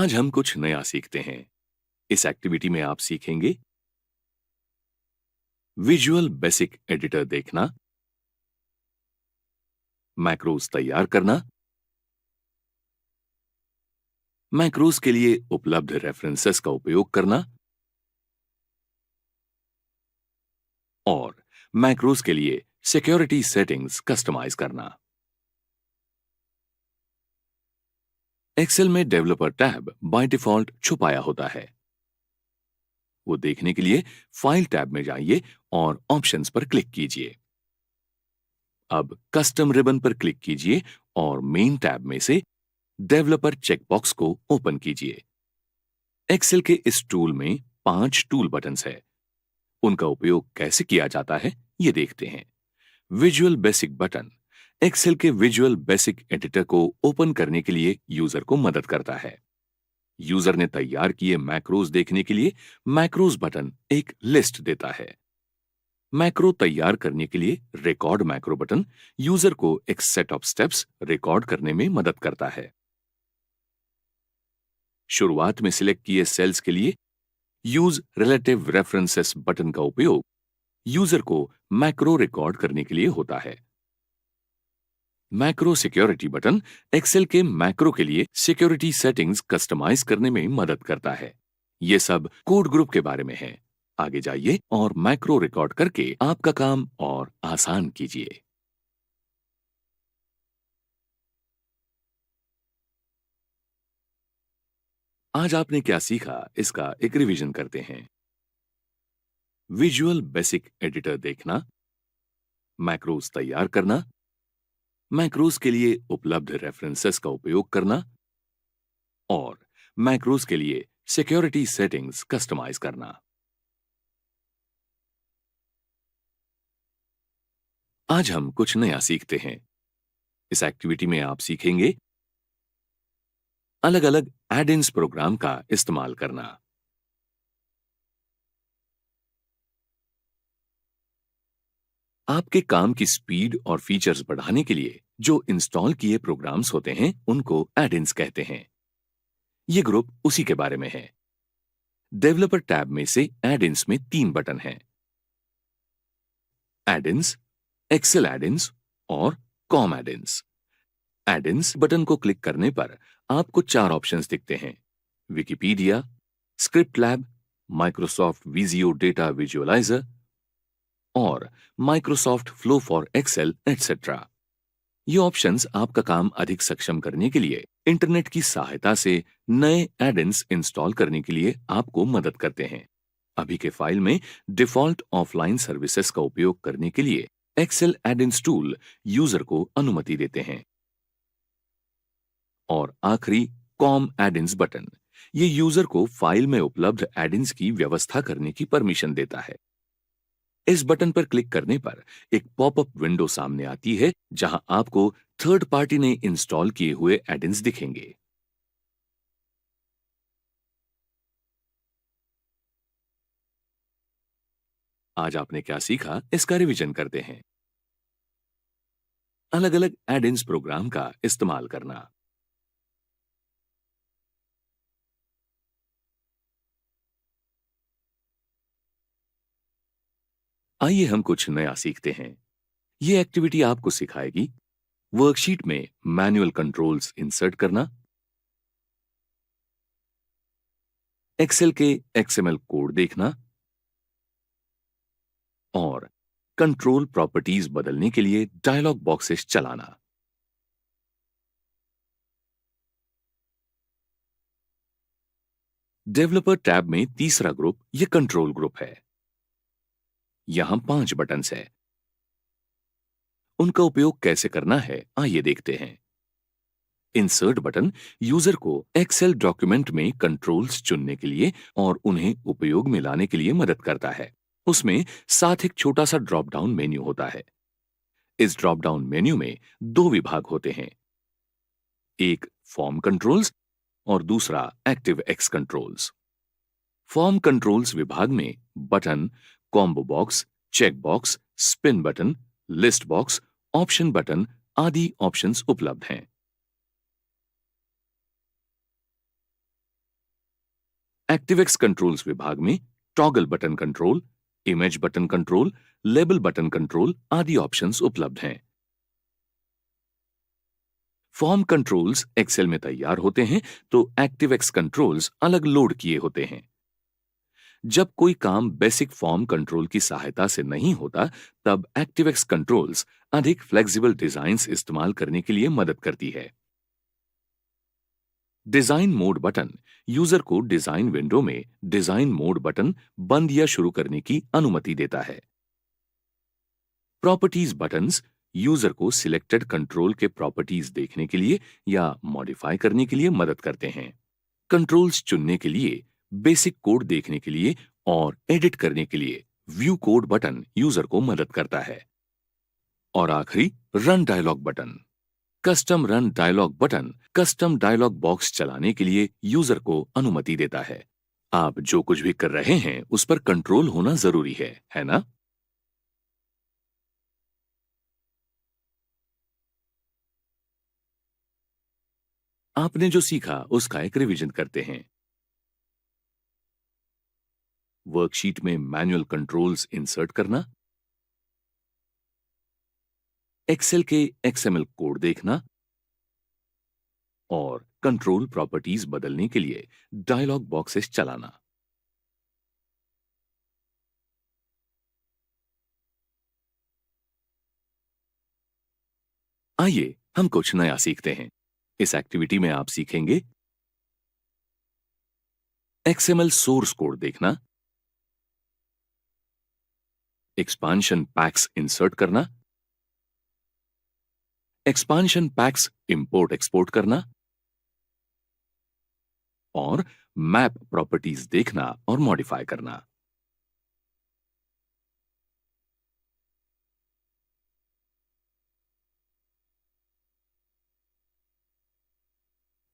आज हम कुछ नया सीखते हैं। इस एक्टिविटी में आप सीखेंगे विजुअल बेसिक एडिटर देखना, मैक्रोज तैयार करना, मैक्रोज के लिए उपलब्ध रेफरेंसेस का उपयोग करना और मैक्रोज के लिए सिक्योरिटी सेटिंग्स कस्टमाइज करना। एक्सेल में डेवलपर टैब बाय डिफॉल्ट छुपाया होता है। वो देखने के लिए फाइल टैब में जाइए और ऑप्शंस पर क्लिक कीजिए। अब कस्टम रिबन पर क्लिक कीजिए और मेन टैब में से डेवलपर चेकबॉक्स को ओपन कीजिए। एक्सेल के इस टूल में 5 टूल बटन्स है। उनका उपयोग कैसे किया जाता है ये देखते हैं। विजुअल बेसिक बटन एक्सेल के विजुअल बेसिक एडिटर को ओपन करने के लिए यूजर को मदद करता है। यूजर ने तैयार किए मैक्रोज देखने के लिए मैक्रोज बटन एक लिस्ट देता है। मैक्रो तैयार करने के लिए रिकॉर्ड मैक्रो बटन यूजर को एक सेट ऑफ स्टेप्स रिकॉर्ड करने में मदद करता है। शुरुआत में सिलेक्ट किए सेल्स के लिए यूज रिलेटिव रेफरेंसेस बटन का उपयोग यूजर को मैक्रो रिकॉर्ड करने के लिए होता है। मैक्रो सिक्योरिटी बटन एक्सेल के मैक्रो के लिए सिक्योरिटी सेटिंग्स कस्टमाइज करने में मदद करता है। ये सब कोड ग्रुप के बारे में है। आगे जाइए और मैक्रो रिकॉर्ड करके आपका काम और आसान कीजिए। आज आपने क्या सीखा, इसका एक रिवीजन करते हैं। विजुअल बेसिक एडिटर देखना, मैक्रोज तैयार करना, मैक्रोज के लिए उपलब्ध रेफरेंसेस का उपयोग करना और मैक्रोज के लिए सिक्योरिटी सेटिंग्स कस्टमाइज करना। आज हम कुछ नया सीखते हैं। इस एक्टिविटी में आप सीखेंगे अलग अलग एड-इन्स प्रोग्राम का इस्तेमाल करना, आपके काम की स्पीड और फीचर्स बढ़ाने के लिए जो इंस्टॉल किए प्रोग्राम्स होते हैं उनको एड-इन्स कहते हैं। ये ग्रुप उसी के बारे में है। डेवलपर टैब में से एड-इन्स में 3 बटन हैं, एड-इन्स, एक्सेल एड-इन्स और कॉम एड-इन्स। एड-इन्स बटन को क्लिक करने पर आपको 4 ऑप्शंस दिखते हैं, Wikipedia, script lab, Microsoft Visio data visualizer और Microsoft flow for Excel etcetera. ये ऑप्शंस आपका काम अधिक सक्षम करने के लिए इंटरनेट की सहायता से नए एड-इन्स इंस्टॉल करने के लिए आपको मदद करते हैं। अभी के फाइल में डिफॉल्ट ऑफलाइन सर्विसेज का उपयोग करने के लिए एक्सेल एड-इन्स टूल यूजर को अनुमति देते हैं। और आखिरी कॉम एड-इन्स बटन, ये यूजर को फाइल में उपलब्ध एड-इन्स की व्यवस्था करने की परमिशन देता है। इस बटन पर क्लिक करने पर एक पॉपअप विंडो सामने आती है जहां आपको थर्ड पार्टी ने इंस्टॉल किए हुए एड-इन्स दिखेंगे। आज आपने क्या सीखा, इसका रिवीजन करते हैं। अलग अलग एड-इन्स प्रोग्राम का इस्तेमाल करना, आइए हम कुछ नया सीखते हैं। ये एक्टिविटी आपको सिखाएगी वर्कशीट में मैनुअल कंट्रोल्स इंसर्ट करना, एक्सेल के एक्सएमएल कोड देखना और कंट्रोल प्रॉपर्टीज बदलने के लिए डायलॉग बॉक्सेस चलाना। डेवलपर टैब में तीसरा ग्रुप ये कंट्रोल ग्रुप है। यहां 5 बटन्स है। उनका उपयोग कैसे करना है आइए देखते हैं। इंसर्ट बटन यूजर को एक्सेल डॉक्यूमेंट में कंट्रोल्स चुनने के लिए और उन्हें उपयोग में लाने के लिए मदद करता है। उसमें साथ एक छोटा सा ड्रॉप डाउन मेन्यू होता है। इस ड्रॉप डाउन मेन्यू में 2 विभाग होते हैं, एक फॉर्म कंट्रोल्स और दूसरा ActiveX controls. Form controls विभाग में button, combo box, check box, spin button, list box, option button आदि ऑप्शंस उपलब्ध हैं। एक्टिवेक्स कंट्रोल्स विभाग में toggle button control, image button control, label button control आदि ऑप्शंस उपलब्ध हैं। फॉर्म कंट्रोल्स एक्सेल में तैयार होते हैं तो एक्टिवेक्स कंट्रोल्स अलग लोड किए होते हैं। जब कोई काम बेसिक फॉर्म कंट्रोल की सहायता से नहीं होता, तब एक्टिवेक्स कंट्रोल्स अधिक फ्लेक्सिबल डिजाइन्स इस्तेमाल करने के लिए मदद करती है। डिजाइन मोड बटन यूजर को डिजाइन विंडो में डिजाइन मोड बटन बंद या शुरू करने की अनुमति देता है। प्रॉपर्टीज बटन्स यूजर को सिलेक्टेड कंट्रोल के प्रॉपर्टीज देखने के लिए या मॉडिफाई करने के लिए मदद करते हैं। कंट्रोल्स चुनने के लिए, बेसिक कोड देखने के लिए और एडिट करने के लिए व्यू कोड बटन यूजर को मदद करता है। और आखिरी run dialog button, custom run dialog button custom dialog box चलाने के लिए यूजर को अनुमति देता है। आप जो कुछ भी कर रहे हैं उस पर कंट्रोल होना जरूरी है ना? आपने जो सीखा उसका एक रिवीजन करते हैं। वर्कशीट में मैनुअल कंट्रोल्स इंसर्ट करना, एक्सेल के एक्सएमएल कोड देखना और कंट्रोल प्रॉपर्टीज बदलने के लिए डायलॉग बॉक्सेस चलाना। आइए हम कुछ नया सीखते हैं। इस एक्टिविटी में आप सीखेंगे एक्सएमएल सोर्स कोड देखना, एक्सपांशन पैक्स इंसर्ट करना, एक्सपांशन पैक्स इंपोर्ट एक्सपोर्ट करना और मैप प्रॉपर्टीज देखना और मॉडिफाई करना।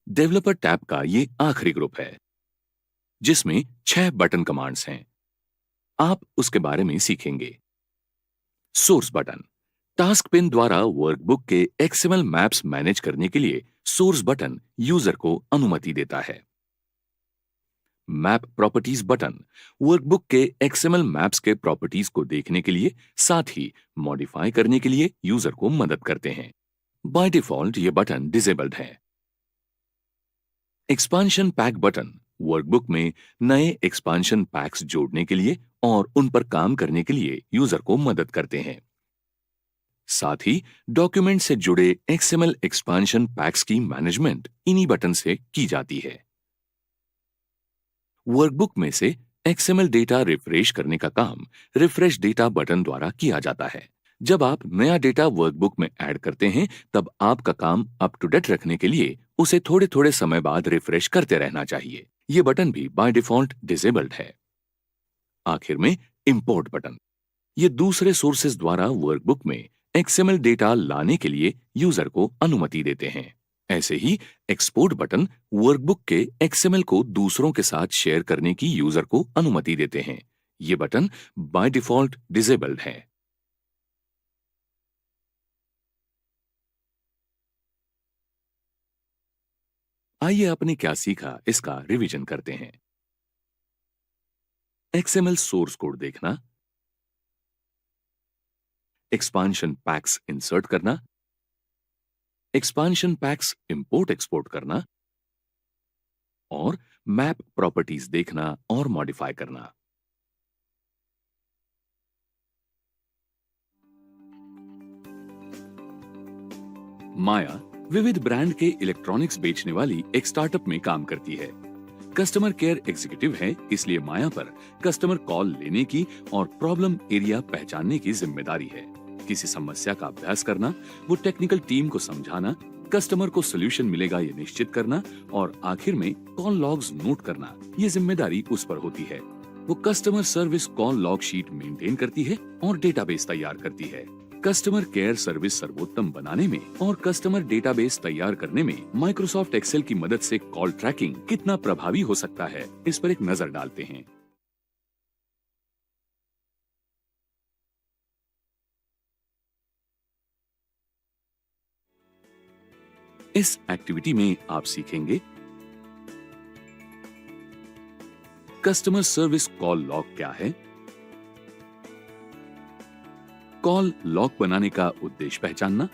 डेवलपर टैब का ये आखिरी ग्रुप है जिसमें 6 बटन कमांड्स हैं। आप उसके बारे में सीखेंगे। सोर्स बटन टास्क पेन द्वारा वर्कबुक के एक्सएमएल मैप्स मैनेज करने के लिए सोर्स बटन यूजर को अनुमति देता है। मैप प्रॉपर्टीज बटन वर्कबुक के एक्सएमएल मैप्स के प्रॉपर्टीज को देखने के लिए साथ ही मॉडिफाई करने के लिए यूजर को मदद करते हैं। बाय डिफॉल्ट ये बटन डिसेबल्ड है। एक्सपांशन पैक बटन वर्कबुक में नए एक्सपांशन पैक्स जोड़ने के लिए और उन पर काम करने के लिए यूजर को मदद करते हैं। साथ ही डॉक्यूमेंट से जुड़े एक्सएमएल एक्सपांशन पैक्स की मैनेजमेंट इन्हीं बटन से की जाती है। वर्कबुक में से एक्सएमएल डेटा रिफ्रेश करने का काम रिफ्रेश डेटा बटन द्वारा किया जाता है। जब आप नया डेटा वर्कबुक में ऐड करते हैं, तब आपका काम अप टू डेट रखने के लिए उसे थोड़े थोड़े समय बाद रिफ्रेश करते रहना चाहिए। ये बटन भी बाय डिफॉल्ट डिसेबल्ड है। आखिर में इंपोर्ट बटन ये दूसरे सोर्सेज द्वारा वर्कबुक में एक्सएमएल डेटा लाने के लिए यूजर को अनुमति देते हैं। ऐसे ही एक्सपोर्ट बटन वर्कबुक के एक्सएमएल को दूसरों के साथ शेयर करने की यूजर को अनुमति देते हैं। ये बटन बाय डिफॉल्ट डिसेबल्ड है। आइए आपने क्या सीखा इसका रिवीजन करते हैं। एक्सएमएल सोर्स कोड देखना, एक्सपांशन पैक्स इंसर्ट करना, एक्सपांशन पैक्स इंपोर्ट एक्सपोर्ट करना और मैप प्रॉपर्टीज देखना और मॉडिफाई करना। माया विविध ब्रांड के इलेक्ट्रॉनिक्स बेचने वाली एक स्टार्टअप में काम करती है। कस्टमर केयर एग्जीक्यूटिव है, इसलिए माया पर कस्टमर कॉल लेने की और प्रॉब्लम एरिया पहचानने की जिम्मेदारी है। किसी समस्या का अभ्यास करना, वो टेक्निकल टीम को समझाना, कस्टमर को सोल्यूशन मिलेगा ये निश्चित करना और आखिर में कॉल लॉग्स नोट करना, ये जिम्मेदारी उस पर होती है। वो customer service call log sheet maintain करती है और डेटाबेस तैयार करती है। कस्टमर केयर सर्विस सर्वोत्तम बनाने में और कस्टमर डेटाबेस तैयार करने में माइक्रोसॉफ्ट एक्सेल की मदद से कॉल ट्रैकिंग कितना प्रभावी हो सकता है, इस पर एक नजर डालते हैं। इस एक्टिविटी में आप सीखेंगे कस्टमर सर्विस कॉल लॉग क्या है? कॉल लॉग बनाने का उद्देश्य पहचानना,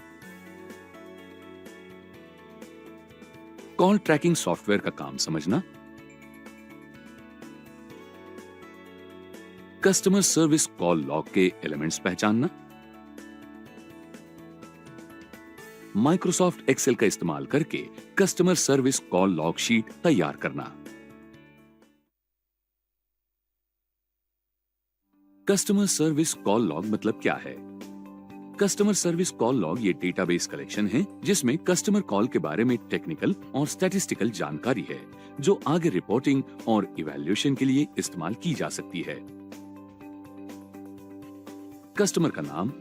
कॉल ट्रैकिंग सॉफ्टवेयर का काम समझना, कस्टमर सर्विस कॉल लॉग के एलिमेंट्स पहचानना, माइक्रोसॉफ्ट एक्सेल का इस्तेमाल करके customer service call log sheet तैयार करना। कस्टमर सर्विस कॉल लॉग मतलब क्या है? कस्टमर सर्विस कॉल लॉग ये डेटाबेस कलेक्शन है जिसमें कस्टमर कॉल के बारे में टेक्निकल और स्टैटिस्टिकल जानकारी है जो आगे रिपोर्टिंग और इवैल्यूएशन के लिए इस्तेमाल की जा सकती है। कस्टमर का नाम,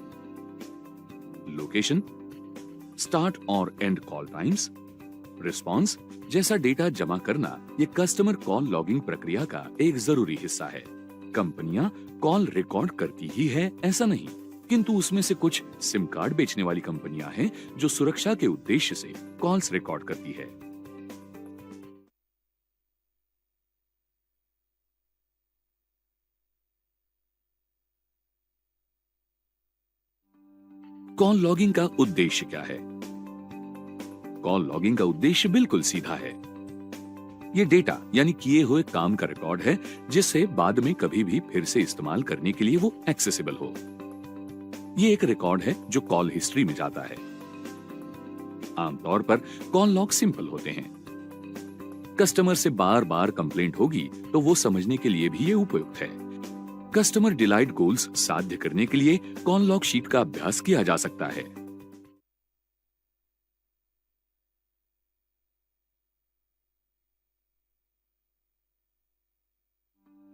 लोकेशन, स्टार्ट और एंड कॉल टाइम्स, रिस्पॉन्स जैसा डेटा जमा करना ये कस्टमर कॉल लॉगिंग प्रक्रिया का एक जरूरी हिस्सा है। कंपनियां कॉल रिकॉर्ड करती ही है ऐसा नहीं, किंतु उसमें से कुछ सिम कार्ड बेचने वाली कंपनियां हैं जो सुरक्षा के उद्देश्य से कॉल्स रिकॉर्ड करती है। कॉल लॉगिंग का उद्देश्य क्या है? कॉल लॉगिंग का उद्देश्य बिल्कुल सीधा है। ये डेटा यानी किए हुए काम का रिकॉर्ड है जिससे बाद में कभी भी फिर से इस्तेमाल करने के लिए वो एक्सेसिबल हो। ये एक रिकॉर्ड है जो कॉल हिस्ट्री में जाता है। आमतौर पर कॉल लॉग सिंपल होते हैं। कस्टमर से बार बार कंप्लेंट होगी तो वो समझने के लिए भी ये उपयुक्त है। कस्टमर डिलाइट गोल्स साध्य करने के लिए कॉल लॉग शीट का अभ्यास किया जा सकता है।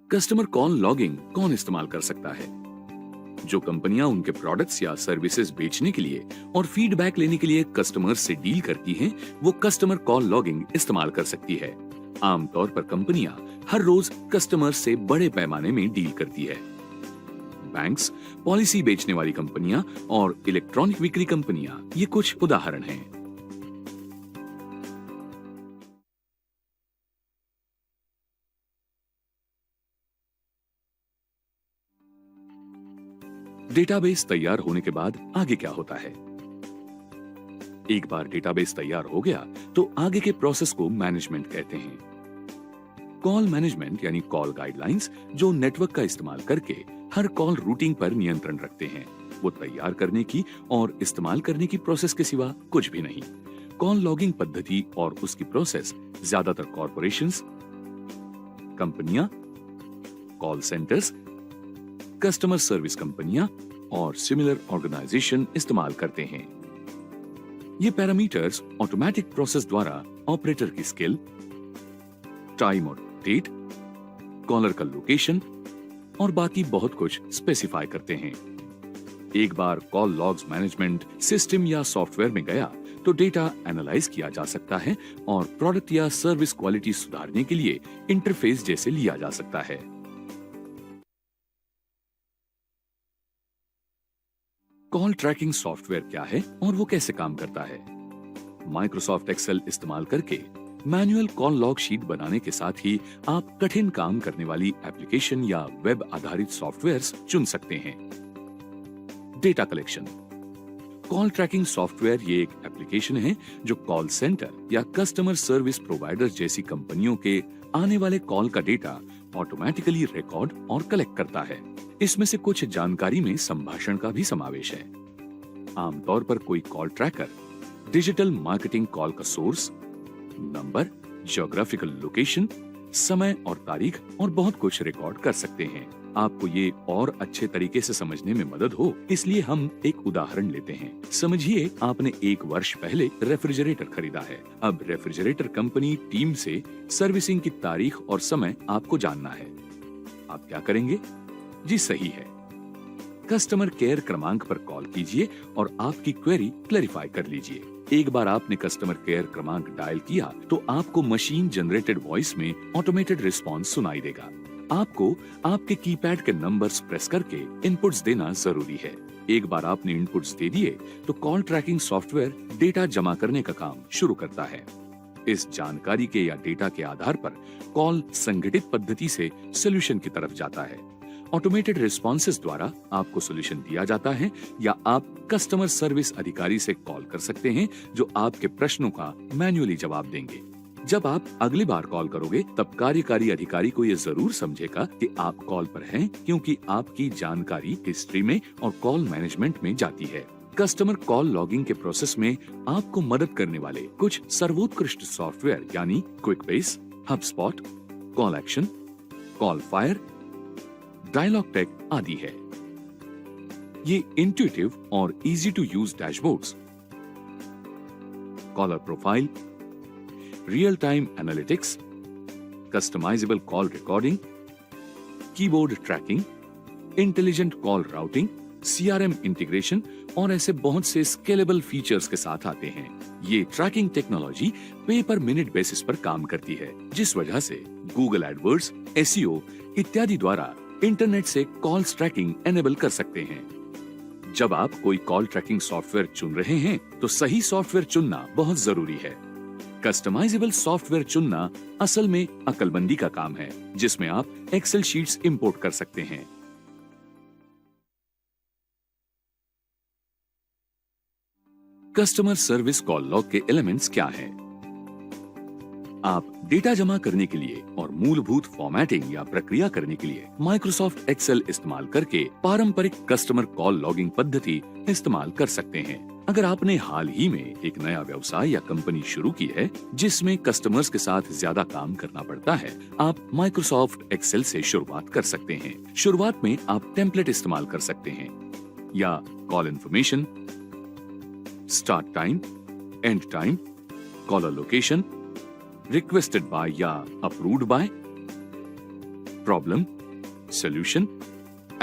कस्टमर कॉल लॉगिंग कौन इस्तेमाल कर सकता है? जो कंपनियां उनके प्रोडक्ट्स या सर्विसेज बेचने के लिए और फीडबैक लेने के लिए कस्टमर्स से डील करती हैं, वो कस्टमर कॉल लॉगिंग इस्तेमाल कर सकती है। आमतौर पर कंपनियां हर रोज कस्टमर्स से बड़े पैमाने में डील करती है। बैंक्स, पॉलिसी बेचने वाली कंपनियां और इलेक्ट्रॉनिक बिक्री कंपनियां ये कुछ उदाहरण हैं। डेटाबेस तैयार होने के बाद आगे क्या होता है? एक बार डेटाबेस तैयार हो गया तो आगे के प्रोसेस को मैनेजमेंट कहते हैं। कॉल मैनेजमेंट यानी कॉल गाइडलाइंस जो नेटवर्क का इस्तेमाल करके हर कॉल रूटिंग पर नियंत्रण रखते हैं, वो तैयार करने की और इस्तेमाल करने की प्रोसेस के सिवा कुछ भी नहीं। कॉल लॉगिंग पद्धति और उसकी प्रोसेस ज्यादातर कॉरपोरेशंस, कंपनियां, कॉल सेंटर्स, कस्टमर सर्विस कंपनियां और सिमिलर ऑर्गेनाइजेशन इस्तेमाल करते हैं। ये पैरामीटर्स ऑटोमेटिक प्रोसेस द्वारा ऑपरेटर की स्किल, टाइम और डेट, कॉलर का लोकेशन और बाकी बहुत कुछ स्पेसिफाई करते हैं। एक बार कॉल लॉग्स मैनेजमेंट सिस्टम या सॉफ्टवेयर में गया तो डेटा एनालाइज किया जा सकता है और प्रोडक्ट या सर्विस क्वालिटी सुधारने के लिए इंटरफेस जैसे लिया जा सकता है। कॉल ट्रैकिंग सॉफ्टवेयर क्या है और वो कैसे काम करता है? माइक्रोसॉफ्ट एक्सेल इस्तेमाल करके मैनुअल कॉल लॉग शीट बनाने के साथ ही आप कठिन काम करने वाली एप्लीकेशन या वेब आधारित सॉफ्टवेयर्स चुन सकते हैं। Data collection. Call tracking software ये एक एप्लीकेशन है जो कॉल सेंटर या कस्टमर सर्विस प्रोवाइडर जैसी कंपनियों के आने वाले कॉल का डेटा ऑटोमेटिकली रिकॉर्ड और कलेक्ट करता है। इसमें से कुछ जानकारी में संभाषण का भी समावेश है। आमतौर पर कोई call tracker digital marketing call का सोर्स, नंबर, ज्योग्राफिकल लोकेशन, समय और तारीख और बहुत कुछ रिकॉर्ड कर सकते हैं। आपको ये और अच्छे तरीके से समझने में मदद हो इसलिए हम एक उदाहरण लेते हैं। समझिए आपने 1 वर्ष पहले रेफ्रिजरेटर खरीदा है। अब रेफ्रिजरेटर कंपनी टीम से सर्विसिंग की तारीख और समय आपको जानना है। आप क्या करेंगे? जी सही है, कस्टमर केयर क्रमांक पर कॉल कीजिए और आपकी क्वेरी क्लैरिफाई कर लीजिए। एक बार आपने कस्टमर केयर क्रमांक डायल किया तो आपको मशीन जनरेटेड वॉइस में ऑटोमेटेड रिस्पॉन्स सुनाई देगा। आपको आपके कीपैड के नंबर्स प्रेस करके इनपुट्स देना जरूरी है। एक बार आपने इनपुट्स दे दिए तो कॉल ट्रैकिंग सॉफ्टवेयर डेटा जमा करने का काम शुरू करता है। इस जानकारी के या डेटा के आधार पर कॉल संगठित पद्धति से सॉल्यूशन की तरफ जाता है। ऑटोमेटेड रिस्पॉन्सेस द्वारा आपको सॉल्यूशन दिया जाता है या आप कस्टमर सर्विस अधिकारी से कॉल कर सकते हैं जो आपके प्रश्नों का मैन्युअली जवाब देंगे। जब आप अगली बार कॉल करोगे तब कार्यकारी अधिकारी को यह जरूर समझेगा कि आप कॉल पर हैं, क्योंकि आपकी जानकारी हिस्ट्री में और कॉल मैनेजमेंट में जाती है। कस्टमर कॉल लॉगिंग के प्रोसेस में आपको मदद करने वाले कुछ सर्वोत्कृष्ट सॉफ्टवेयर यानी Quickbase, HubSpot, call action, call fire, dialog tech आदि है। ये इंट्यूटिव और easy to use dashboards, caller profile, real time analytics, customizable call recording, keyboard tracking, intelligent call routing, CRM integration और ऐसे बहुत से स्केलेबल फीचर्स के साथ आते हैं। ये ट्रैकिंग टेक्नोलॉजी पे पर मिनट बेसिस पर काम करती है, जिस वजह से गूगल एडवर्ड्स, SEO इत्यादि द्वारा इंटरनेट से कॉल्स ट्रैकिंग एनेबल कर सकते हैं। जब आप कोई कॉल ट्रैकिंग सॉफ्टवेयर चुन रहे हैं तो सही सॉफ्टवेयर चुनना बहुत जरूरी है। कस्टमाइजेबल सॉफ्टवेयर चुनना असल में अकलमंदी का काम है, जिसमें आप एक्सेल शीट्स इंपोर्ट कर सकते हैं। कस्टमर सर्विस कॉल लॉग के एलिमेंट्स क्या हैं? आप डेटा जमा करने के लिए और मूलभूत फॉर्मेटिंग या प्रक्रिया करने के लिए माइक्रोसॉफ्ट एक्सेल इस्तेमाल करके पारंपरिक कस्टमर कॉल लॉगिंग पद्धति इस्तेमाल कर सकते हैं। अगर आपने हाल ही में एक नया व्यवसाय या कंपनी शुरू की है जिसमें कस्टमर्स के साथ ज्यादा काम करना पड़ता है, आप माइक्रोसॉफ्ट एक्सेल से शुरुआत कर सकते हैं। शुरुआत में आप टेम्पलेट इस्तेमाल कर सकते हैं या call information, start time, end time, caller location, requested by या approved by, problem, solution,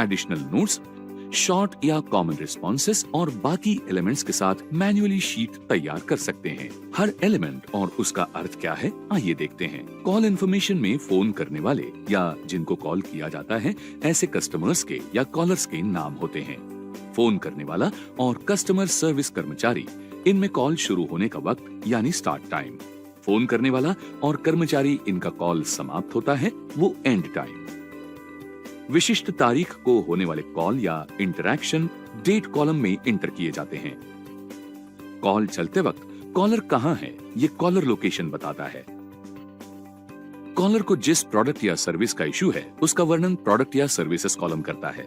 additional notes, short या कॉमन रिस्पॉन्सेस और बाकी एलिमेंट्स के साथ मैन्युअली शीट तैयार कर सकते हैं। हर एलिमेंट और उसका अर्थ क्या है, आइए देखते हैं। कॉल इन्फॉर्मेशन में फोन करने वाले या जिनको कॉल किया जाता है ऐसे कस्टमर्स के या कॉलर्स के नाम होते हैं। फोन करने वाला और कस्टमर सर्विस कर्मचारी, इनमें कॉल शुरू होने का वक्त यानी स्टार्ट टाइम। फोन करने वाला और कर्मचारी, इनका कॉल समाप्त होता है, वो एंड टाइम। विशिष्ट तारीख को होने वाले कॉल या इंटरैक्शन डेट कॉलम में इंटर किए जाते हैं। कॉल चलते वक्त कॉलर कहां है, ये कॉलर लोकेशन बताता है। कॉलर को जिस प्रोडक्ट या सर्विस का इशू है उसका वर्णन प्रोडक्ट या सर्विसेज कॉलम करता है।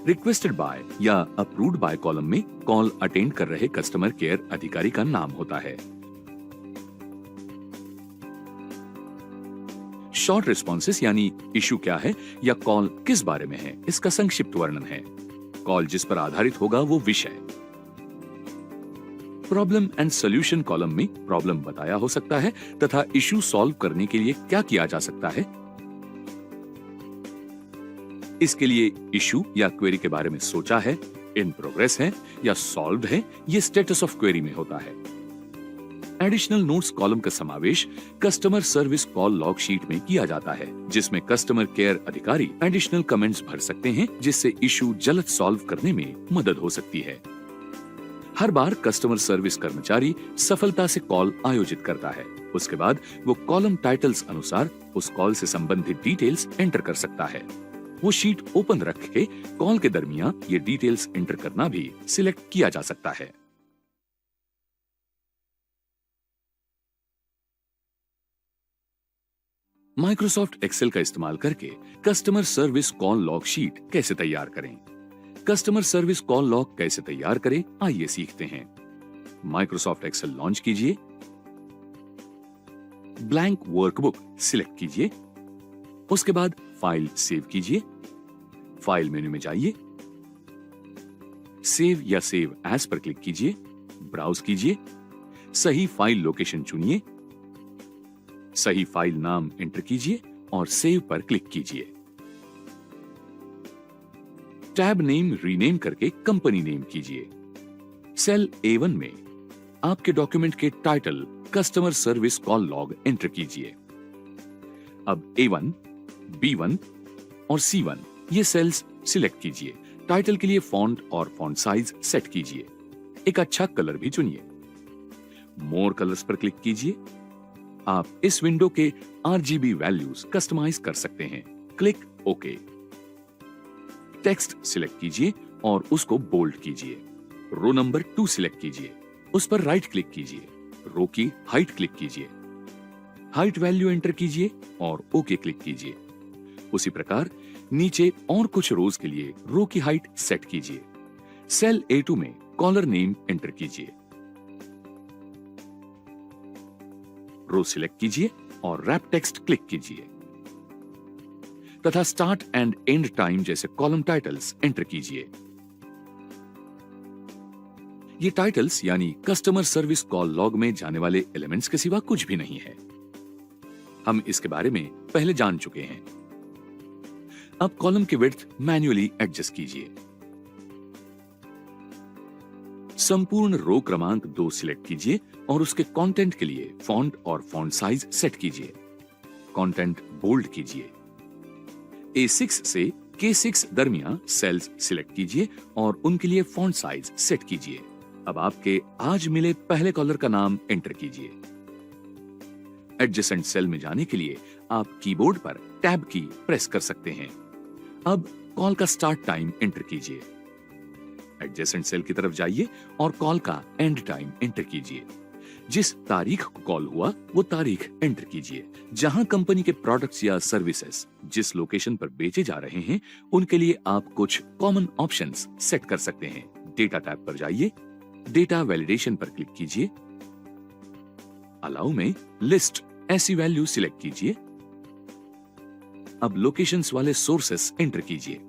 रिक्वेस्टेड बाय या अप्रूव्ड बाय कॉलम में कॉल अटेंड कर रहे कस्टमर केयर अधिकारी का नाम होता है। शॉर्ट रिस्पॉन्सेस यानी इशू क्या है या कॉल किस बारे में है, इसका संक्षिप्त वर्णन है। कॉल जिस पर आधारित होगा वो विषय। प्रॉब्लम एंड सॉल्यूशन कॉलम में प्रॉब्लम बताया हो सकता है तथा इशू सॉल्व करने के लिए क्या किया जा सकता है। इसके लिए इशू या क्वेरी के बारे में सोचा है, इन प्रोग्रेस है या सॉल्व्ड है, ये स्टेटस ऑफ क्वेरी में होता है। एडिशनल नोट्स कॉलम का समावेश customer service call log sheet में किया जाता है, जिसमें कस्टमर केयर अधिकारी एडिशनल कमेंट्स भर सकते हैं, जिससे इशू जल्द सॉल्व करने में मदद हो सकती है। हर बार कस्टमर सर्विस कर्मचारी सफलता से कॉल आयोजित करता है, उसके बाद वो कॉलम टाइटल्स अनुसार उस कॉल से संबंधित डिटेल्स एंटर कर सकता है। वो शीट ओपन रख के कॉल के दरमियान ये डिटेल्स एंटर करना भी सिलेक्ट किया जा सकता है। माइक्रोसॉफ्ट एक्सेल का इस्तेमाल करके customer service call log sheet कैसे तैयार करें। कस्टमर सर्विस कॉल लॉग कैसे तैयार करें, आइए सीखते हैं। माइक्रोसॉफ्ट एक्सेल लॉन्च कीजिए, ब्लैंक वर्कबुक सिलेक्ट कीजिए, उसके बाद फाइल सेव कीजिए। फाइल मेन्यू में जाइए, सेव या सेव एज पर क्लिक कीजिए, ब्राउज कीजिए, सही फाइल लोकेशन चुनिए, सही फाइल नाम एंटर कीजिए और सेव पर क्लिक कीजिए। टैब नेम रीनेम करके कंपनी नेम कीजिए। सेल A1 में आपके डॉक्यूमेंट के title customer service call log enter कीजिए। अब A1, B1 और C1 ये सेल्स सिलेक्ट कीजिए। टाइटल के लिए फॉन्ट और फॉन्ट साइज सेट कीजिए। एक अच्छा कलर भी चुनिए। मोर कलर्स पर क्लिक कीजिए। आप इस विंडो के RGB वैल्यूज कस्टमाइज कर सकते हैं। Click okay. टेक्स्ट सिलेक्ट कीजिए और उसको बोल्ड कीजिए। रो नंबर 2 सिलेक्ट कीजिए, उस पर राइट क्लिक कीजिए। रो की हाइट क्लिक कीजिए, हाइट वैल्यू एंटर कीजिए और ओके क्लिक कीजिए। उसी प्रकार नीचे और कुछ रोज के लिए रो की हाइट सेट कीजिए। सेल A2 में कॉलर नेम एंटर कीजिए। रो सिलेक्ट कीजिए और रैप टेक्स्ट क्लिक कीजिए तथा स्टार्ट एंड एंड टाइम जैसे कॉलम टाइटल्स एंटर कीजिए। ये टाइटल्स यानी कस्टमर सर्विस कॉल लॉग में जाने वाले एलिमेंट्स के सिवा कुछ भी नहीं है। हम इसके बारे में पहले जान चुके हैं। अब कॉलम की विड्थ मैन्युअली एडजस्ट कीजिए। संपूर्ण रो क्रमांक 2 सिलेक्ट कीजिए और उसके कंटेंट के लिए फॉन्ट और फॉन्ट साइज सेट कीजिए। कंटेंट बोल्ड कीजिए। A6 से K6 दरमियान सेल्स सिलेक्ट कीजिए और उनके लिए फॉन्ट साइज सेट कीजिए। अब आपके आज मिले पहले कॉलर का नाम एंटर कीजिए। एडजेसेंट सेल में जाने के लिए आप कीबोर्ड पर टैब की प्रेस कर सकते हैं। अब कॉल का स्टार्ट टाइम एंटर कीजिए। एडजेसेंट सेल की तरफ जाइए और कॉल का एंड टाइम एंटर कीजिए। जिस तारीख को कॉल हुआ वो तारीख एंटर कीजिए। जहां कंपनी के प्रोडक्ट्स या सर्विसेज जिस लोकेशन पर बेचे जा रहे हैं उनके लिए आप कुछ कॉमन ऑप्शंस सेट कर सकते हैं। डेटा टैब पर जाइए, डेटा वैलिडेशन पर क्लिक कीजिए। अलाउ में लिस्ट ऐसी वैल्यू सिलेक्ट कीजिए। अब लोकेशंस वाले सोर्सेस एंटर कीजिए।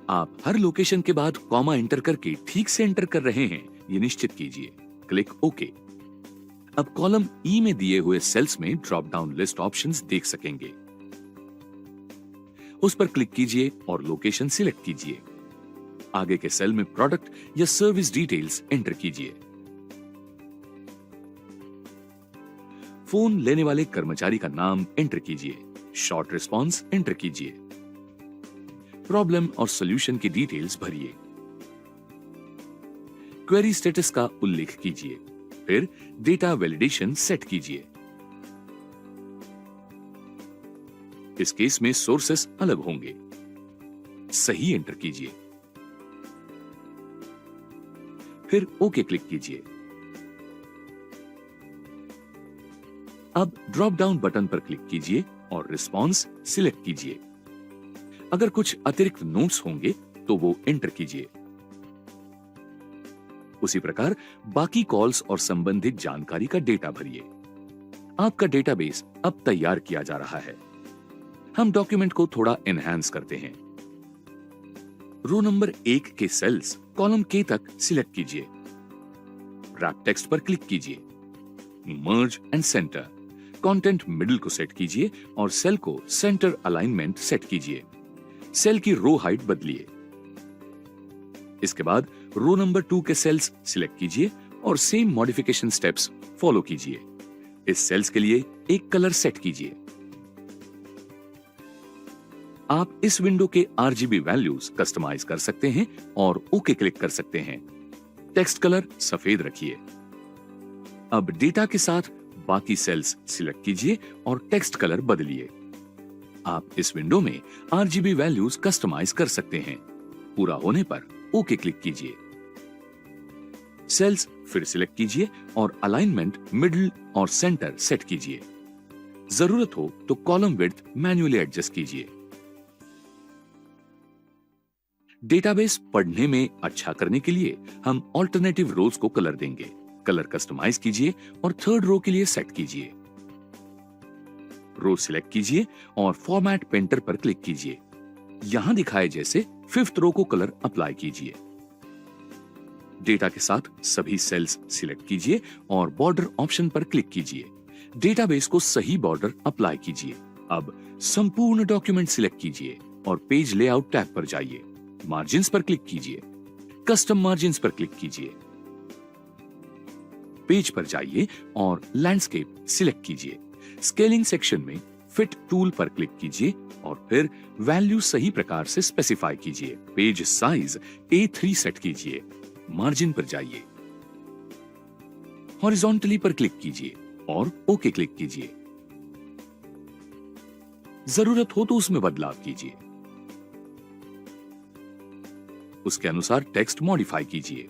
आप हर लोकेशन के बाद कॉमा एंटर करके ठीक से एंटर कर रहे हैं ये निश्चित कीजिए। Click okay. अब कॉलम ई में दिए हुए सेल्स में ड्रॉप डाउन लिस्ट ऑप्शंस देख सकेंगे। उस पर क्लिक कीजिए और लोकेशन सिलेक्ट कीजिए। आगे के सेल में प्रोडक्ट या सर्विस डिटेल्स एंटर कीजिए। फोन लेने वाले कर्मचारी का नाम एंटर कीजिए। शॉर्ट रिस्पॉन्स एंटर कीजिए। प्रॉब्लम और सॉल्यूशन की डिटेल्स भरिए। क्वेरी स्टेटस का उल्लेख कीजिए। फिर डेटा वैलिडेशन सेट कीजिए। इस केस में सोर्सेस अलग होंगे। सही एंटर कीजिए। फिर ओके क्लिक कीजिए। अब ड्रॉप डाउन बटन पर क्लिक कीजिए और रिस्पॉन्स सिलेक्ट कीजिए। अगर कुछ अतिरिक्त नोट्स होंगे तो वो एंटर कीजिए। उसी प्रकार बाकी कॉल्स और संबंधित जानकारी का डेटा भरिए। आपका डेटाबेस अब तैयार किया जा रहा है। हम डॉक्यूमेंट को थोड़ा एनहांस करते हैं। रो नंबर 1 के सेल्स कॉलम K तक सिलेक्ट कीजिए। रैप टेक्स्ट पर क्लिक कीजिए। मर्ज एंड सेंटर कंटेंट मिडिल को सेट कीजिए और सेल को सेंटर अलाइनमेंट सेट कीजिए। सेल की रो हाइट बदलिए। इसके बाद रो नंबर 2 के सेल्स सिलेक्ट कीजिए और सेम मॉडिफिकेशन स्टेप्स फॉलो कीजिए। इस सेल्स के लिए एक कलर सेट कीजिए। आप इस विंडो के RGB वैल्यूज कस्टमाइज कर सकते हैं और ओके क्लिक कर सकते हैं। टेक्स्ट कलर सफेद रखिए। अब डेटा के साथ बाकी सेल्स सिलेक्ट कीजिए और टेक्स्ट कलर बदलिए। आप इस विंडो में RGB वैल्यूज कस्टमाइज कर सकते हैं। पूरा होने पर ओके क्लिक कीजिए। सेल्स फिर सिलेक्ट कीजिए और अलाइनमेंट मिडिल और सेंटर सेट कीजिए। जरूरत हो तो कॉलम विड्थ मैन्युअली एडजस्ट कीजिए। डेटाबेस पढ़ने में अच्छा करने के लिए हम ऑल्टरनेटिव रोज को कलर देंगे। कलर कस्टमाइज कीजिए और थर्ड रो के लिए सेट कीजिए। रो सिलेक्ट कीजिए और फॉर्मेट पेंटर पर क्लिक कीजिए। यहां दिखाए जैसे 5th रो को कलर अप्लाई कीजिए। डेटा के साथ सभी सेल्स सिलेक्ट कीजिए और बॉर्डर ऑप्शन पर क्लिक कीजिए। डेटाबेस को सही बॉर्डर अप्लाई कीजिए। अब संपूर्ण डॉक्यूमेंट सिलेक्ट कीजिए और पेज लेआउट टैब पर जाइए। मार्जिन्स पर क्लिक कीजिए। कस्टम मार्जिन्स पर क्लिक कीजिए। पेज पर जाइए और लैंडस्केप सिलेक्ट कीजिए। स्केलिंग सेक्शन में फिट टूल पर क्लिक कीजिए और फिर वैल्यू सही प्रकार से स्पेसिफाई कीजिए। पेज साइज A3 सेट कीजिए। मार्जिन पर जाइए। हॉरिजॉन्टली पर क्लिक कीजिए और ओके क्लिक कीजिए। जरूरत हो तो उसमें बदलाव कीजिए। उसके अनुसार टेक्स्ट मॉडिफाई कीजिए।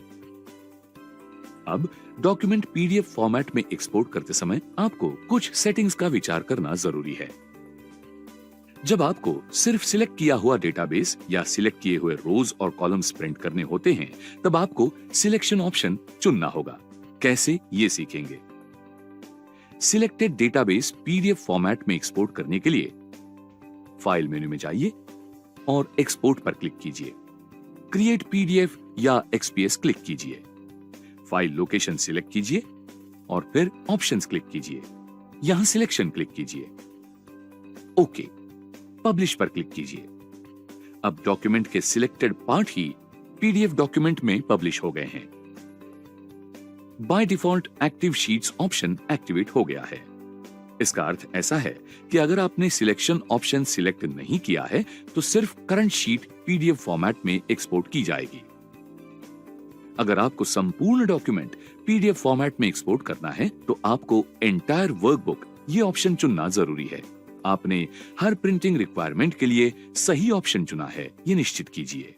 अब डॉक्यूमेंट पीडीएफ फॉर्मेट में एक्सपोर्ट करते समय आपको कुछ सेटिंग्स का विचार करना जरूरी है। जब आपको सिर्फ सिलेक्ट किया हुआ डेटाबेस या सिलेक्ट किए हुए रोज और कॉलम्स प्रिंट करने होते हैं, तब आपको सिलेक्शन ऑप्शन चुनना होगा। कैसे, ये सीखेंगे। सिलेक्टेड डेटाबेस पीडीएफ फॉर्मेट में एक्सपोर्ट करने के लिए फाइल मेन्यू में जाइए और एक्सपोर्ट पर क्लिक कीजिए। क्रिएट पीडीएफ या एक्सपीएस क्लिक कीजिए। फाइल लोकेशन सिलेक्ट कीजिए और फिर ऑप्शंस क्लिक कीजिए। यहां सिलेक्शन क्लिक कीजिए। ओके, पब्लिश पर क्लिक कीजिए। अब डॉक्यूमेंट के सिलेक्टेड पार्ट ही पीडीएफ डॉक्यूमेंट में पब्लिश हो गए हैं। By default active sheets option activate हो गया है। इसका अर्थ ऐसा है कि अगर आपने सिलेक्शन ऑप्शन सिलेक्ट नहीं किया है तो सिर्फ करंट शीट पीडीएफ फॉर्मेट में एक्सपोर्ट की जाएगी। अगर आपको संपूर्ण डॉक्यूमेंट पीडीएफ फॉर्मेट में एक्सपोर्ट करना है तो आपको एंटायर वर्कबुक ये ऑप्शन चुनना जरूरी है। आपने हर प्रिंटिंग रिक्वायरमेंट के लिए सही ऑप्शन चुना है, ये निश्चित कीजिए।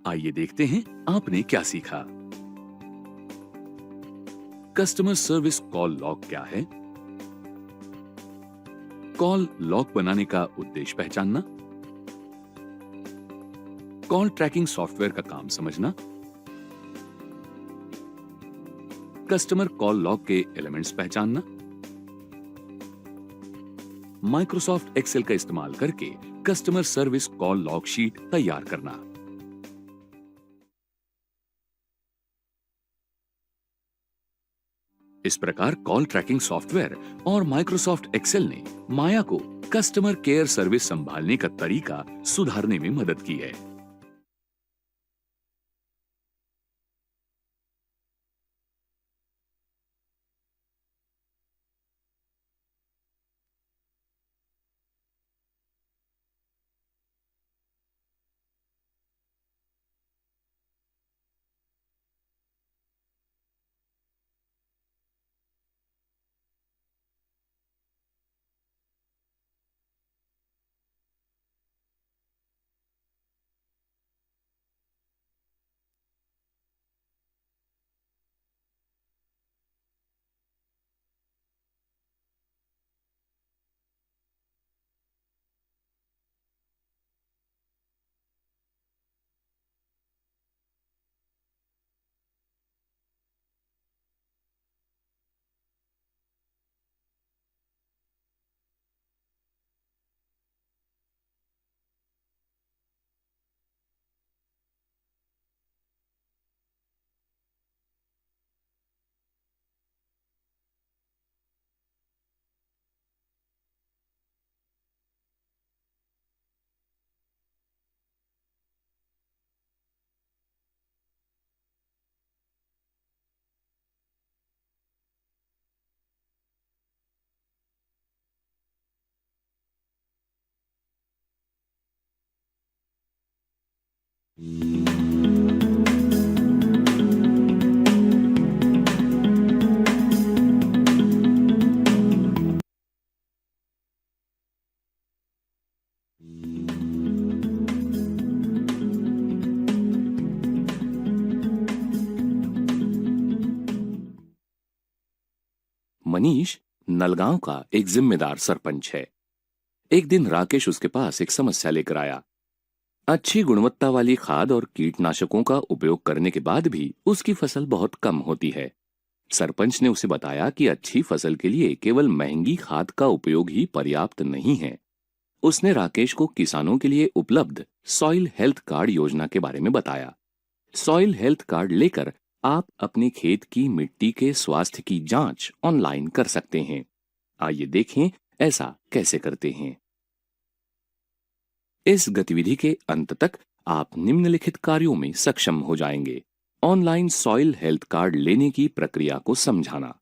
आइए देखते हैं आपने क्या सीखा। कस्टमर सर्विस कॉल लॉग क्या है? कॉल लॉग बनाने का उद्देश्य पहचानना, कॉल ट्रैकिंग सॉफ्टवेयर का काम समझना, कस्टमर कॉल लॉग के एलिमेंट्स पहचानना, माइक्रोसॉफ्ट एक्सेल का इस्तेमाल करके customer service call log sheet तैयार करना। इस प्रकार कॉल ट्रैकिंग सॉफ्टवेयर और माइक्रोसॉफ्ट एक्सेल ने माया को कस्टमर केयर सर्विस संभालने का तरीका सुधारने में मदद की है। मनीष नलगांव का एक जिम्मेदार सरपंच है। एक दिन राकेश उसके पास एक समस्या लेकर आया। अच्छी गुणवत्ता वाली खाद और कीटनाशकों का उपयोग करने के बाद भी उसकी फसल बहुत कम होती है। सरपंच ने उसे बताया कि अच्छी फसल के लिए केवल महंगी खाद का उपयोग ही पर्याप्त नहीं है। उसने राकेश को किसानों के लिए उपलब्ध सॉइल हेल्थ कार्ड योजना के बारे में बताया। सॉइल हेल्थ कार्ड लेकर आप अपने खेत की मिट्टी के स्वास्थ्य की जांच ऑनलाइन कर सकते हैं। आइए देखें ऐसा कैसे करते हैं। इस गतिविधि के अंत तक आप निम्नलिखित कार्यों में सक्षम हो जाएंगे। ऑनलाइन सॉइल हेल्थ कार्ड लेने की प्रक्रिया को समझाना।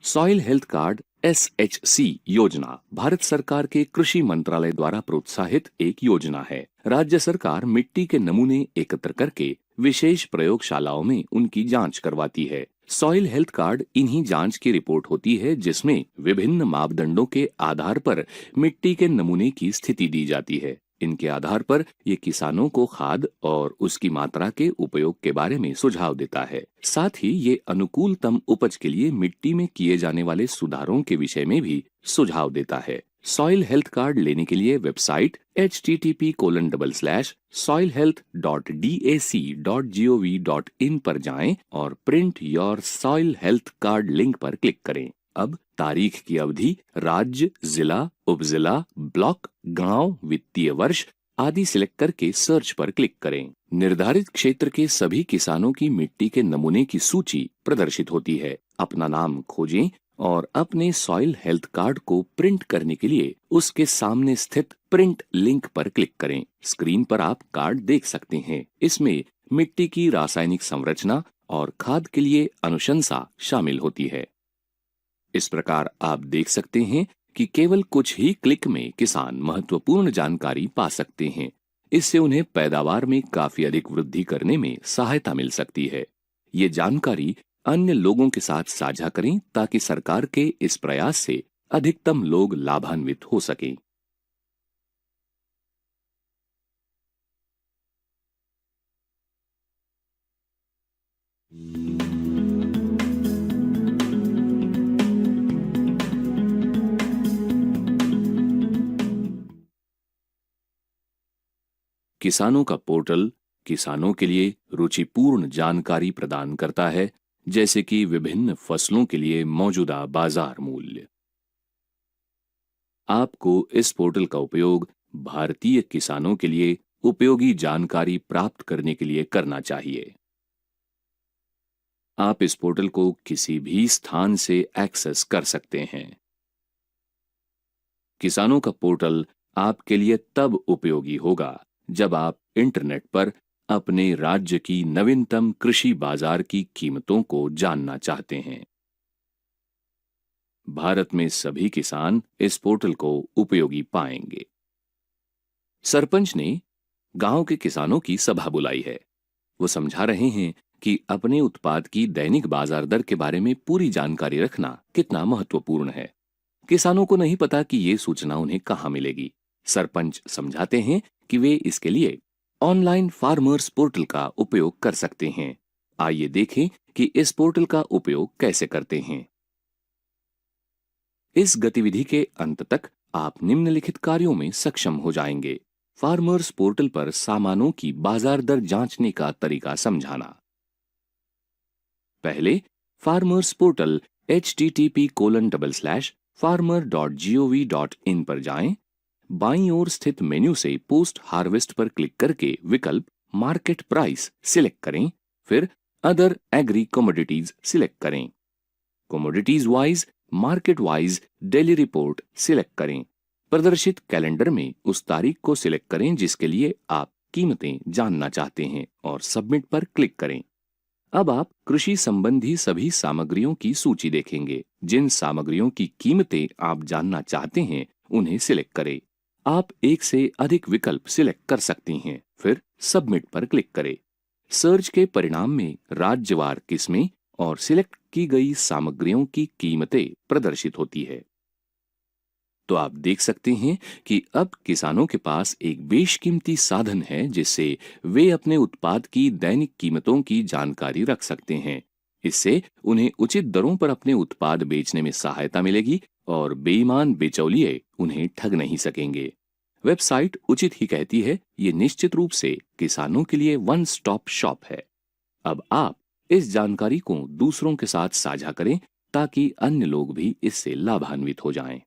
सॉइल हेल्थ कार्ड SHC योजना भारत सरकार के कृषि मंत्रालय द्वारा प्रोत्साहित एक योजना है। राज्य सरकार मिट्टी के नमूने एकत्र करके विशेष प्रयोगशालाओं में उनकी जांच करवाती है। सॉइल हेल्थ कार्ड इन्हीं जांच की रिपोर्ट होती है जिसमें विभिन्न मापदंडों के आधार पर मिट्टी के नमूने की स्थिति दी जाती है। इनके आधार पर ये किसानों को खाद और उसकी मात्रा के उपयोग के बारे में सुझाव देता है। साथ ही ये अनुकूलतम उपज के लिए मिट्टी में किए जाने वाले सुधारों के विषय में भी सुझाव देता है। सॉइल हेल्थ कार्ड लेने के लिए वेबसाइट http://soilhealth.dac.gov.in पर जाएं और print your soil health card link पर क्लिक करें। अब तारीख की अवधि, राज्य, जिला, उपजिला, ब्लॉक, गांव, वित्तीय वर्ष आदि सिलेक्ट करके सर्च पर क्लिक करें। निर्धारित क्षेत्र के सभी किसानों की मिट्टी के नमूने की सूची प्रदर्शित होती है। अपना नाम खोजें और अपने सॉइल हेल्थ कार्ड को प्रिंट करने के लिए उसके सामने स्थित प्रिंट लिंक पर क्लिक करें। स्क्रीन पर आप कार्ड देख सकते हैं। इसमें मिट्टी की रासायनिक संरचना और खाद के लिए अनुशंसा शामिल होती है। इस प्रकार आप देख सकते हैं कि केवल कुछ ही क्लिक में किसान महत्वपूर्ण जानकारी पा सकते हैं। इससे उन्हें पैदावार में काफी अधिक वृद्धि करने में सहायता मिल सकती है। ये जानकारी अन्य लोगों के साथ साझा करें ताकि सरकार के इस प्रयास से अधिकतम लोग लाभान्वित हो सकें। किसानों का पोर्टल किसानों के लिए रुचिपूर्ण जानकारी प्रदान करता है, जैसे कि विभिन्न फसलों के लिए मौजूदा बाजार मूल्य। आपको इस पोर्टल का उपयोग भारतीय किसानों के लिए उपयोगी जानकारी प्राप्त करने के लिए करना चाहिए। आप इस पोर्टल को किसी भी स्थान से एक्सेस कर सकते हैं। किसानों का पोर्टल आपके लिए तब उपयोगी होगा जब आप इंटरनेट पर अपने राज्य की नवीनतम कृषि बाजार की कीमतों को जानना चाहते हैं। भारत में सभी किसान इस पोर्टल को उपयोगी पाएंगे। सरपंच ने गांव के किसानों की सभा बुलाई है। वो समझा रहे हैं कि अपने उत्पाद की दैनिक बाजार दर के बारे में पूरी जानकारी रखना कितना महत्वपूर्ण है। किसानों को नहीं पता कि ये सूचना उन्हें कहाँ मिलेगी। सरपंच समझाते हैं कि वे इसके लिए ऑनलाइन फार्मर्स पोर्टल का उपयोग कर सकते हैं। आइए देखें कि इस पोर्टल का उपयोग कैसे करते हैं। इस गतिविधि के अंत तक आप निम्नलिखित कार्यों में सक्षम हो जाएंगे। फार्मर्स पोर्टल पर सामानों की बाजार दर जांचने का तरीका समझाना। पहले फार्मर्स पोर्टल http://farmer.gov.in पर जाएं। बाईं ओर स्थित मेन्यू से पोस्ट हार्वेस्ट पर क्लिक करके विकल्प मार्केट प्राइस सिलेक्ट करें। फिर अदर एग्री कमोडिटीज सिलेक्ट करें। Commodities wise, market wise daily report select करें। प्रदर्शित कैलेंडर में उस तारीख को सिलेक्ट करें जिसके लिए आप कीमतें जानना चाहते हैं और सबमिट पर क्लिक करें। अब आप कृषि संबंधी सभी सामग्रियों की सूची देखेंगे। जिन सामग्रियों की कीमतें आप जानना चाहते हैं उन्हें सिलेक्ट करें। आप एक से अधिक विकल्प सिलेक्ट कर सकती हैं। फिर सबमिट पर क्लिक करें। सर्च के परिणाम में राज्यवार किस्में और सिलेक्ट की गई सामग्रियों की कीमतें प्रदर्शित होती है। तो आप देख सकते हैं कि अब किसानों के पास एक बेशकीमती साधन है जिससे वे अपने उत्पाद की दैनिक कीमतों की जानकारी रख सकते हैं। इससे उन्हें उचित दरों पर अपने उत्पाद बेचने में सहायता मिलेगी और बेईमान बिचौलिए उन्हें ठग नहीं सकेंगे। वेबसाइट उचित ही कहती है, ये निश्चित रूप से किसानों के लिए वन स्टॉप शॉप है। अब आप इस जानकारी को दूसरों के साथ साझा करें ताकि अन्य लोग भी इससे लाभान्वित हो जाएं।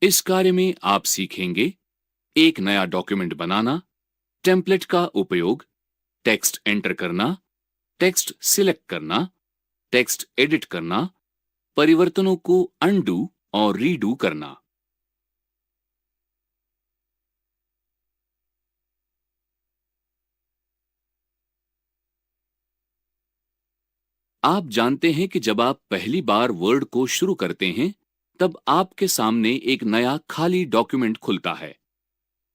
इस कार्य में आप सीखेंगे एक नया डॉक्यूमेंट बनाना, टेम्पलेट का उपयोग, टेक्स्ट एंटर करना, टेक्स्ट सिलेक्ट करना, टेक्स्ट एडिट करना, परिवर्तनों को अनडू और रीडू करना। आप जानते हैं कि जब आप पहली बार वर्ड को शुरू करते हैं, तब आपके सामने एक नया खाली डॉक्यूमेंट खुलता है।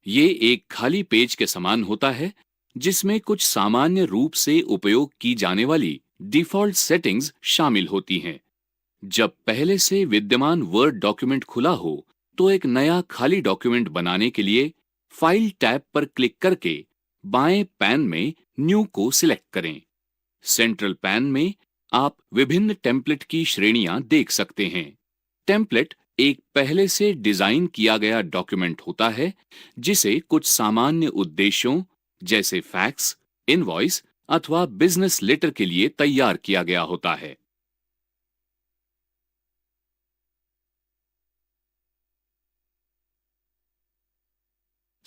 ये एक खाली पेज के समान होता है, जिसमें कुछ सामान्य रूप से उपयोग की जाने वाली डिफ़ॉल्ट सेटिंग्स शामिल होती हैं। जब पहले से विद्यमान वर्ड डॉक्यूमेंट खुला हो, तो एक नया खाली डॉक्यूमेंट बनाने के लिए फाइल टैब पर क्लिक करके बाएं पैन में न्यू को सिलेक्ट करें। सेंट्रल पैन में आप विभिन्न टेम्पलेट की श्रेणियां देख सकते हैं। टेम्पलेट एक पहले से डिजाइन किया गया डॉक्यूमेंट होता है, जिसे कुछ सामान्य उद्देश्यों जैसे फैक्स, इनवॉइस अथवा बिजनेस लेटर के लिए तैयार किया गया होता है।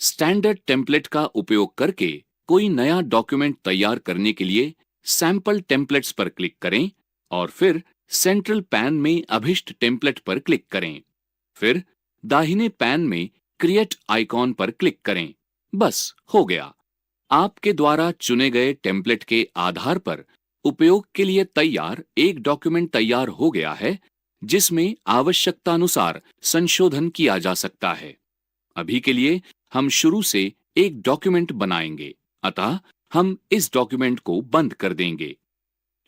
स्टैंडर्ड टेम्पलेट का उपयोग करके कोई नया डॉक्यूमेंट तैयार करने के लिए सैंपल टेम्पलेट्स पर क्लिक करें और फिर सेंट्रल पैन में अभिष्ट टेम्पलेट पर क्लिक करें। फिर दाहिने पैन में क्रिएट आइकॉन पर क्लिक करें। बस हो गया। आपके द्वारा चुने गए टेम्पलेट के आधार पर उपयोग के लिए तैयार एक डॉक्यूमेंट तैयार हो गया है, जिसमें आवश्यकतानुसार संशोधन किया जा सकता है। अभी के लिए हम शुरू से एक डॉक्यूमेंट बनाएंगे, अतः हम इस डॉक्यूमेंट को बंद कर देंगे।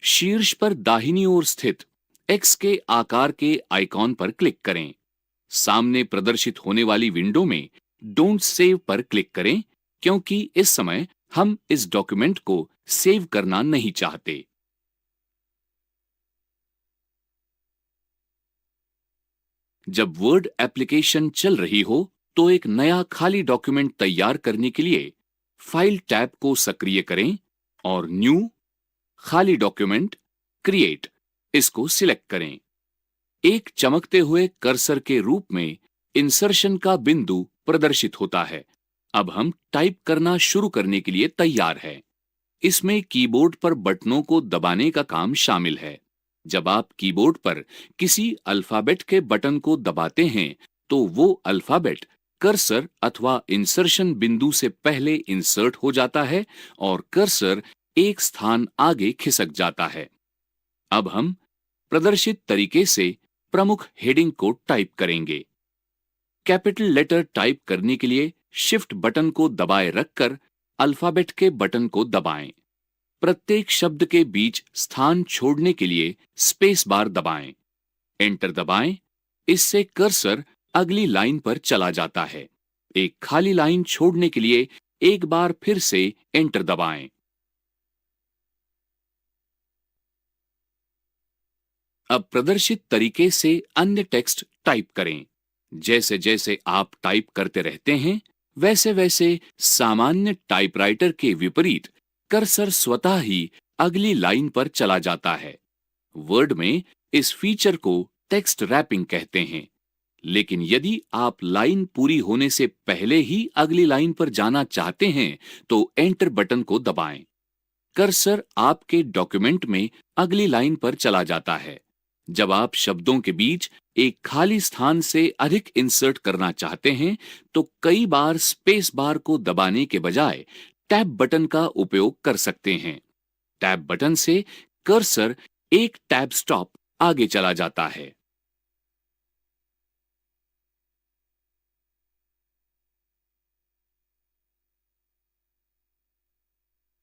शीर्ष पर दाहिनी ओर स्थित एक्स के आकार के आइकॉन पर क्लिक करें। सामने प्रदर्शित होने वाली विंडो में डोंट सेव पर क्लिक करें, क्योंकि इस समय हम इस डॉक्यूमेंट को सेव करना नहीं चाहते। जब वर्ड एप्लीकेशन चल रही हो, तो एक नया खाली डॉक्यूमेंट तैयार करने के लिए फाइल टैब को सक्रिय करें और न्यू, खाली डॉक्यूमेंट, क्रिएट इसको सिलेक्ट करें। एक चमकते हुए कर्सर के रूप में इंसर्शन का बिंदु प्रदर्शित होता है। अब हम टाइप करना शुरू करने के लिए तैयार है। इसमें कीबोर्ड पर बटनों को दबाने का काम शामिल है। जब आप कीबोर्ड पर किसी अल्फाबेट के बटन को दबाते हैं, तो वो अल्फाबेट कर्सर अथवा इंसर्शन बिंदु से पहले इंसर्ट हो जाता है और कर्सर एक स्थान आगे खिसक जाता है। अब हम प्रदर्शित तरीके से प्रमुख हेडिंग को टाइप करेंगे। कैपिटल लेटर टाइप करने के लिए शिफ्ट बटन को दबाए रखकर अल्फाबेट के बटन को दबाएं। प्रत्येक शब्द के बीच स्थान छोड़ने के लिए स्पेस बार दबाएं। एंटर दबाएं। इससे कर्सर अगली लाइन पर चला जाता है। एक खाली लाइन छोड़ने के लिए एक बार फिर से एंटर दबाएं। अब प्रदर्शित तरीके से अन्य टेक्स्ट टाइप करें। जैसे जैसे आप टाइप करते रहते हैं, वैसे वैसे सामान्य टाइपराइटर के विपरीत कर्सर स्वतः ही अगली लाइन पर चला जाता है। वर्ड में इस फीचर को टेक्स्ट रैपिंग कहते हैं। लेकिन यदि आप लाइन पूरी होने से पहले ही अगली लाइन पर जाना चाहते हैं, तो एंटर बटन को दबाएं। कर्सर आपके डॉक्यूमेंट में अगली लाइन पर चला जाता है। जब आप शब्दों के बीच एक खाली स्थान से अधिक इंसर्ट करना चाहते हैं, तो कई बार स्पेस बार को दबाने के बजाय टैब बटन का उपयोग कर सकते हैं। टैब बटन से कर्सर एक टैब स्टॉप आगे चला जाता है।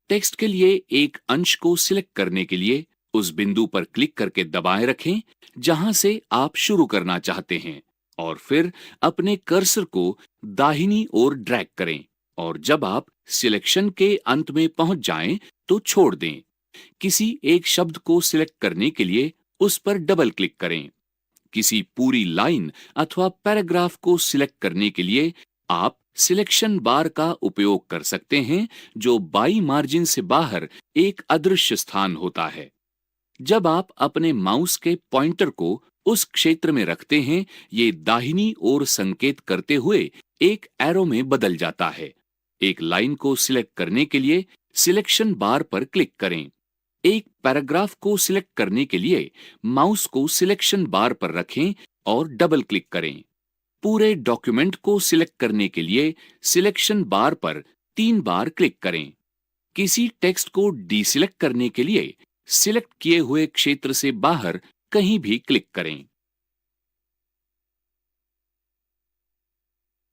टेक्स्ट के लिए एक अंश को सिलेक्ट करने के लिए उस बिंदु पर क्लिक करके दबाए रखें जहां से आप शुरू करना चाहते हैं, और फिर अपने कर्सर को दाहिनी ओर ड्रैग करें और जब आप सिलेक्शन के अंत में पहुंच जाएं तो छोड़ दें। किसी एक शब्द को सिलेक्ट करने के लिए उस पर डबल क्लिक करें। किसी पूरी लाइन अथवा पैराग्राफ को सिलेक्ट करने के लिए आप सिलेक्शन बार का उपयोग कर सकते हैं, जो बाईं मार्जिन से बाहर एक अदृश्य स्थान होता है। जब आप अपने माउस के पॉइंटर को उस क्षेत्र में रखते हैं, ये दाहिनी ओर संकेत करते हुए एक एरो में बदल जाता है। एक लाइन को सिलेक्ट करने के लिए सिलेक्शन बार पर क्लिक करें। एक पैराग्राफ को सिलेक्ट करने के लिए माउस को सिलेक्शन बार पर रखें और डबल क्लिक करें। पूरे डॉक्यूमेंट को सिलेक्ट करने के लिए सिलेक्शन बार पर 3 बार क्लिक करें। किसी टेक्स्ट को डीसिलेक्ट करने के लिए सिलेक्ट किए हुए क्षेत्र से बाहर कहीं भी क्लिक करें।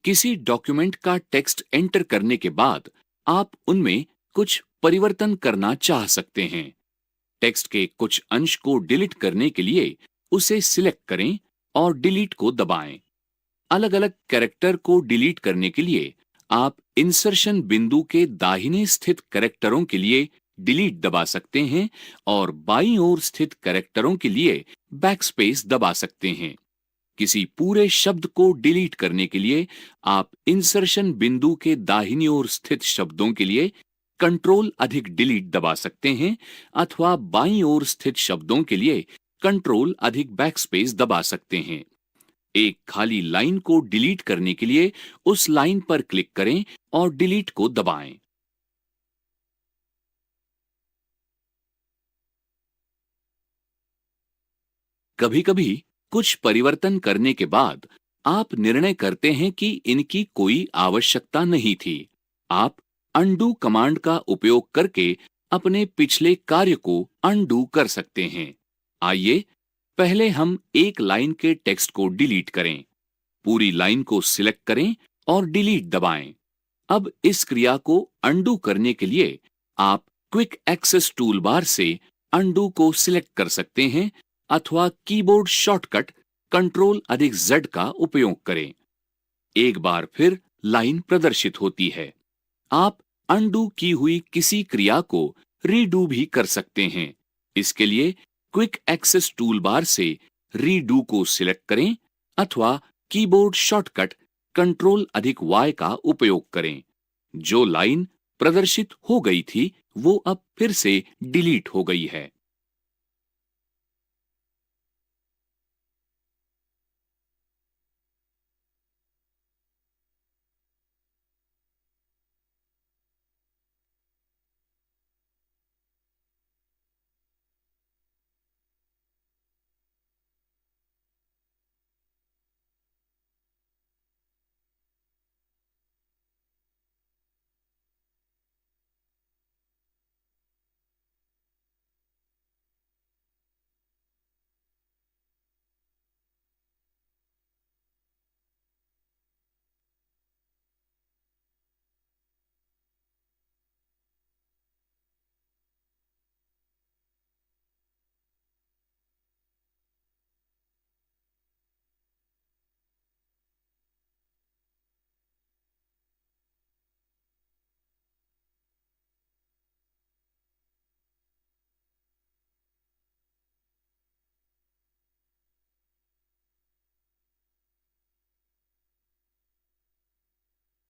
किसी डॉक्यूमेंट का टेक्स्ट एंटर करने के बाद आप उनमें कुछ परिवर्तन करना चाह सकते हैं। टेक्स्ट के कुछ अंश को डिलीट करने के लिए उसे सिलेक्ट करें और डिलीट को दबाएं। अलग-अलग कैरेक्टर को डिलीट करने के लिए आप इंसर्शन बिंदु के दाहिने स्थित कैरेक्टरों के लिए डिलीट दबा सकते हैं और बाईं ओर स्थित कैरेक्टरों के लिए बैकस्पेस दबा सकते हैं। किसी पूरे शब्द को डिलीट करने के लिए आप इंसर्शन बिंदु के दाहिनी ओर स्थित शब्दों के लिए कंट्रोल अधिक डिलीट दबा सकते हैं अथवा बाईं ओर स्थित शब्दों के लिए कंट्रोल अधिक बैकस्पेस दबा सकते हैं। एक खाली लाइन को डिलीट करने के लिए उस लाइन पर क्लिक करें और डिलीट को दबाएं। कभी-कभी कुछ परिवर्तन करने के बाद आप निर्णय करते हैं कि इनकी कोई आवश्यकता नहीं थी। आप अनडू कमांड का उपयोग करके अपने पिछले कार्य को अनडू कर सकते हैं। आइए पहले हम एक लाइन के टेक्स्ट को डिलीट करें। पूरी लाइन को सिलेक्ट करें और डिलीट दबाएं। अब इस क्रिया को अनडू करने के लिए आप क्विक एक्सेस टूलबार से अनडू को सिलेक्ट कर सकते हैं अथवा कीबोर्ड शॉर्टकट Ctrl+Z का उपयोग करें। एक बार फिर लाइन प्रदर्शित होती है। आप अनडू की हुई किसी क्रिया को रीडू भी कर सकते हैं। इसके लिए क्विक एक्सेस टूलबार से रीडू को सिलेक्ट करें अथवा कीबोर्ड शॉर्टकट Ctrl+Y का उपयोग करें। जो लाइन प्रदर्शित हो गई थी वो अब फिर से डिलीट हो गई है।